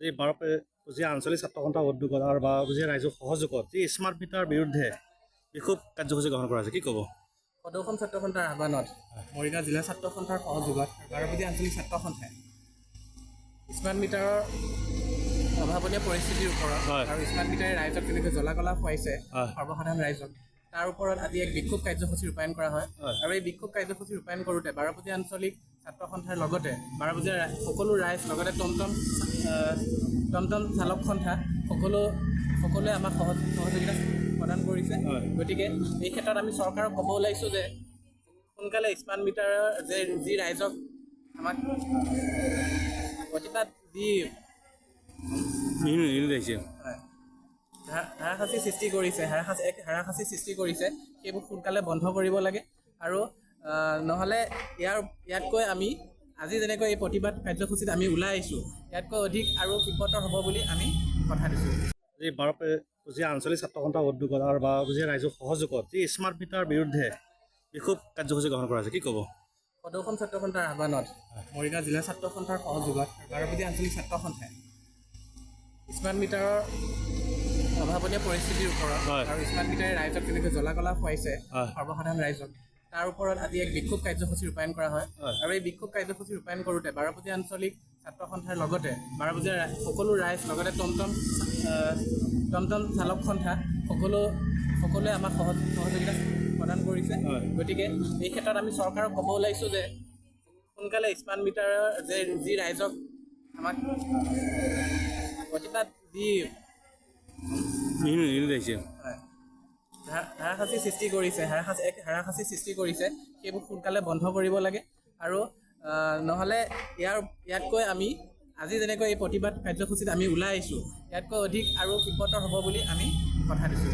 এই বাৰপূজীয়া আঞ্চলিক ছাত্ৰ সন্থা উদ্যোগত আৰু বাৰপূজীয়া ৰাইজৰ সহযোগত যি স্মাৰ্ট মিটাৰ বিৰুদ্ধে বিক্ষোভ কাৰ্যসূচী গ্ৰহণ কৰা হৈছে, কি ক'ব? সদৌসম ছাত্ৰ সন্থাৰ আহ্বানত মৰিগাঁও জিলা ছাত্ৰ সন্থাৰ সহযোগত বাৰপূজীয়া আঞ্চলিক ছাত্ৰ সন্থাই স্মাৰ্ট মিটাৰৰ অভাৱনীয় পৰিস্থিতিৰ ওপৰত আৰু স্মাৰ্ট মিটাৰে ৰাইজক কেনেকৈ জ্বলা-কলা খুৱাইছে সৰ্বসাধাৰণ ৰাইজক, তাৰ ওপৰত আজি এক বিক্ষোভ কাৰ্যসূচী ৰূপায়ণ কৰা হয়। আৰু এই বিক্ষোভ কাৰ্যসূচী ৰূপায়ণ কৰোঁতে বাৰপূজীয়া আঞ্চলিক ছাত্ৰ সন্থাৰ লগতে বাৰপূজীয়া সকলো ৰাইজ, লগতে টমটম চালক সন্থা সকলোৱে আমাক সহযোগিতা প্ৰদান কৰিছে। গতিকে এই ক্ষেত্ৰত আমি চৰকাৰক ক'ব ওলাইছোঁ যে সোনকালে স্মাৰ্ট মিটাৰৰ যি ৰাইজক আমাক প্ৰতিবাদ দি হাৰাশাস্তি সৃষ্টি কৰিছে সেইবোৰ সোনকালে বন্ধ কৰিব লাগে। আৰু নহ'লে ইয়াতকৈ আমি আজি যেনেকৈ এই প্ৰতিবাদ কাৰ্যসূচীত আমি ওলাই আহিছোঁ, ইয়াতকৈ অধিক আৰু তীব্ৰতৰ হ'ব বুলি আমি কথা দিছোঁ। এই বাৰপূজীয়া আঞ্চলিক ছাত্ৰ সন্থা উদ্যোগত আৰু বাৰপূজীয়া ৰাইজৰ সহযোগত যি স্মাৰ্ট মিটাৰ বিৰুদ্ধে বিক্ষোভ কাৰ্যসূচী গ্ৰহণ কৰা হৈছে, কি ক'ব? সদৌসম ছাত্ৰ সন্থাৰ আহ্বানত মৰিগাঁও জিলা ছাত্ৰ সন্থাৰ সহযোগত বাৰপূজীয়া আঞ্চলিক ছাত্ৰ সন্থাই স্মাৰ্ট মিটাৰৰ অভাৱনীয় পৰিস্থিতিৰ ওপৰত আৰু স্মাৰ্ট মিটাৰে ৰাইজক কেনেকৈ জ্বলা-কলা খুৱাইছে সৰ্বসাধাৰণ ৰাইজক, তাৰ ওপৰত আজি এক বিক্ষোভ কাৰ্যসূচী ৰূপায়ণ কৰা হয়। আৰু এই বিক্ষোভ কাৰ্যসূচী ৰূপায়ণ কৰোঁতে বাৰপূজীয়া আঞ্চলিক ছাত্ৰ সন্থাৰ লগতে বাৰপূজীয়া সকলো ৰাইজ, লগতে টমটম চালক সন্থা সকলোৱে আমাক সহযোগিতা প্ৰদান কৰিছে। গতিকে এই ক্ষেত্ৰত আমি চৰকাৰক ক'ব ওলাইছোঁ যে সোনকালে স্মাৰ্ট মিটাৰৰ যি ৰাইজক আমাক প্ৰতিবাদ দি হাৰাশাস্তি সৃষ্টি কৰিছে সেইবোৰ সোনকালে বন্ধ কৰিব লাগে। আৰু নহ'লে ইয়াতকৈ আমি আজি যেনেকৈ এই প্ৰতিবাদ কাৰ্যসূচীত আমি ওলাই আহিছোঁ, ইয়াতকৈ অধিক আৰু তীব্ৰতৰ হ'ব বুলি আমি কথা দিছোঁ।